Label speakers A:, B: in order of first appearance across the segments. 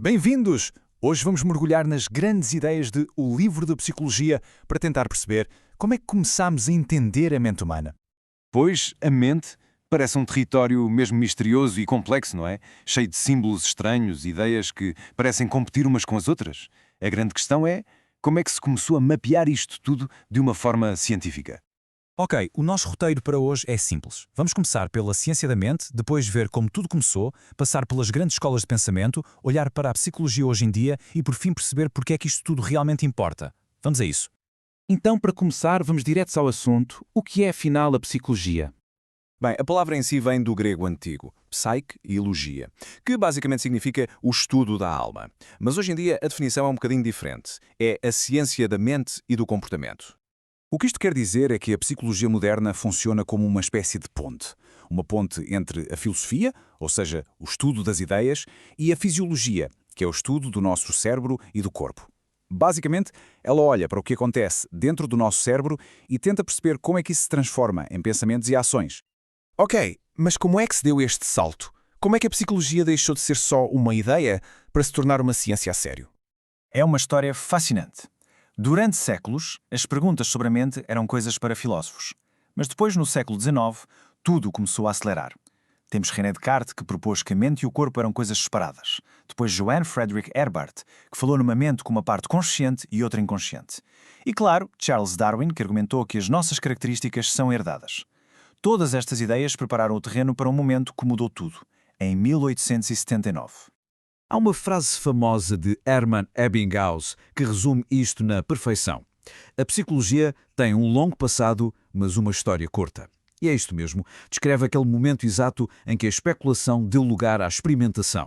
A: Bem-vindos! Hoje vamos mergulhar nas grandes ideias de O Livro da Psicologia para tentar perceber como é que começamos a entender a mente humana.
B: Pois a mente parece um território mesmo misterioso e complexo, não é? Cheio de símbolos estranhos, ideias que parecem competir umas com as outras. A grande questão é como é que se começou a mapear isto tudo de uma forma científica.
A: Ok, o nosso roteiro para hoje é simples. Vamos começar pela ciência da mente, depois ver como tudo começou, passar pelas grandes escolas de pensamento, olhar para a psicologia hoje em dia e por fim perceber porque é que isto tudo realmente importa. Vamos a isso.
C: Então, para começar, vamos diretos ao assunto. O que é, afinal, a psicologia?
D: Bem, a palavra em si vem do grego antigo, psyche e logia, que basicamente significa o estudo da alma. Mas hoje em dia a definição é um bocadinho diferente. É a ciência da mente e do comportamento. O que isto quer dizer é que a psicologia moderna funciona como uma espécie de ponte. Uma ponte entre a filosofia, ou seja, o estudo das ideias, e a fisiologia, que é o estudo do nosso cérebro e do corpo. Basicamente, ela olha para o que acontece dentro do nosso cérebro e tenta perceber como é que isso se transforma em pensamentos e ações.
E: Ok, mas como é que se deu este salto? Como é que a psicologia deixou de ser só uma ideia para se tornar uma ciência a sério?
F: É uma história fascinante. Durante séculos, as perguntas sobre a mente eram coisas para filósofos. Mas depois, no século XIX, tudo começou a acelerar. Temos René Descartes, que propôs que a mente e o corpo eram coisas separadas. Depois Johann Friedrich Herbart, que falou numa mente com uma parte consciente e outra inconsciente. E, claro, Charles Darwin, que argumentou que as nossas características são herdadas. Todas estas ideias prepararam o terreno para um momento que mudou tudo, em 1879.
G: Há uma frase famosa de Hermann Ebbinghaus que resume isto na perfeição. A psicologia tem um longo passado, mas uma história curta. E é isto mesmo, descreve aquele momento exato em que a especulação deu lugar à experimentação.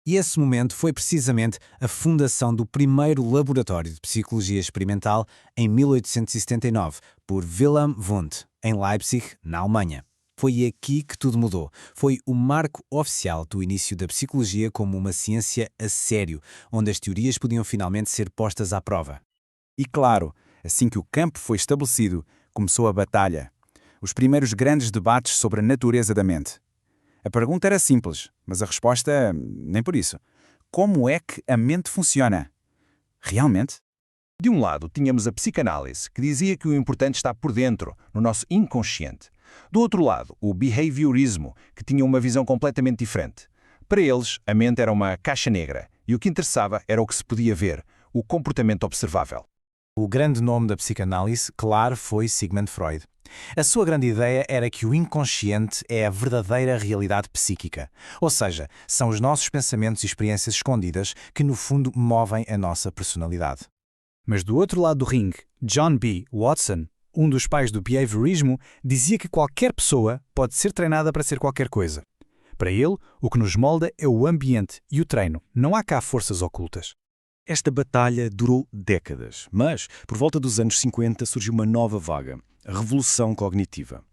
H: E esse momento foi precisamente a fundação do primeiro laboratório de psicologia experimental em 1879, por Wilhelm Wundt, em Leipzig, na Alemanha. Foi aqui que tudo mudou. Foi o marco oficial do início da psicologia como uma ciência a sério, onde as teorias podiam finalmente ser postas à prova.
D: E claro, assim que o campo foi estabelecido, começou a batalha. Os primeiros grandes debates sobre a natureza da mente. A pergunta era simples, mas a resposta nem por isso. Como é que a mente funciona? Realmente?
E: De um lado, tínhamos a psicanálise, que dizia que o importante está por dentro, no nosso inconsciente. Do outro lado, o behaviorismo, que tinha uma visão completamente diferente. Para eles, a mente era uma caixa negra, e o que interessava era o que se podia ver, o comportamento observável.
H: O grande nome da psicanálise, claro, foi Sigmund Freud. A sua grande ideia era que o inconsciente é a verdadeira realidade psíquica. Ou seja, são os nossos pensamentos e experiências escondidas que, no fundo, movem a nossa personalidade. Mas do outro lado do ringue, John B. Watson, um dos pais do behaviorismo, dizia que qualquer pessoa pode ser treinada para ser qualquer coisa. Para ele, o que nos molda é o ambiente e o treino. Não há cá forças ocultas.
C: Esta batalha durou décadas, mas, por volta dos anos 50, surgiu uma nova vaga, a revolução cognitiva.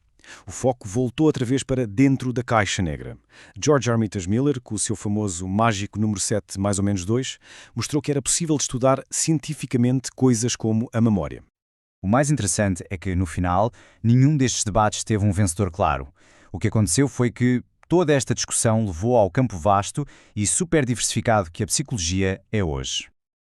C: O foco voltou outra vez para dentro da caixa negra. George Armitage Miller, com o seu famoso mágico número 7 mais ou menos 2, mostrou que era possível estudar cientificamente coisas como a memória.
I: O mais interessante é que, no final, nenhum destes debates teve um vencedor claro. O que aconteceu foi que toda esta discussão levou ao campo vasto e super diversificado que a psicologia é hoje.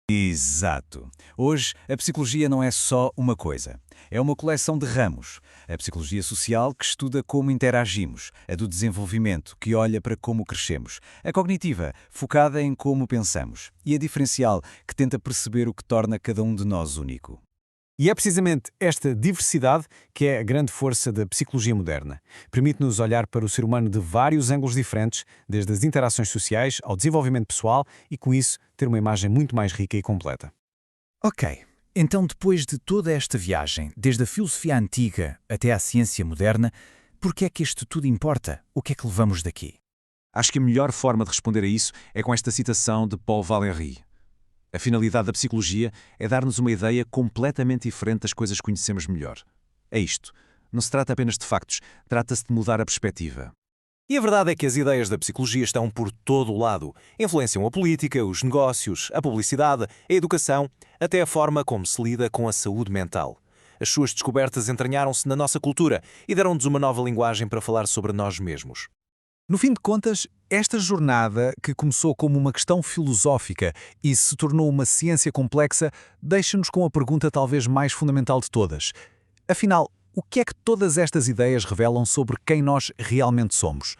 A: Exato. Hoje, a psicologia não é só uma coisa. É uma coleção de ramos. A psicologia social, que estuda como interagimos. A do desenvolvimento, que olha para como crescemos. A cognitiva, focada em como pensamos. E a diferencial, que tenta perceber o que torna cada um de nós único.
H: E é precisamente esta diversidade que é a grande força da psicologia moderna. Permite-nos olhar para o ser humano de vários ângulos diferentes, desde as interações sociais ao desenvolvimento pessoal e, com isso, ter uma imagem muito mais rica e completa.
A: Ok, então depois de toda esta viagem, desde a filosofia antiga até à ciência moderna, por que é que isto tudo importa? O que é que levamos daqui?
B: Acho que a melhor forma de responder a isso é com esta citação de Paul Valéry. A finalidade da psicologia é dar-nos uma ideia completamente diferente das coisas que conhecemos melhor. É isto. Não se trata apenas de factos, trata-se de mudar a perspectiva.
F: E a verdade é que as ideias da psicologia estão por todo o lado. Influenciam a política, os negócios, a publicidade, a educação, até a forma como se lida com a saúde mental. As suas descobertas entranharam-se na nossa cultura e deram-nos uma nova linguagem para falar sobre nós mesmos.
A: No fim de contas,
G: Esta jornada, que começou como uma questão filosófica e se tornou uma ciência complexa, deixa-nos com a pergunta talvez mais fundamental de todas. Afinal, o que é que todas estas ideias revelam sobre quem nós realmente somos?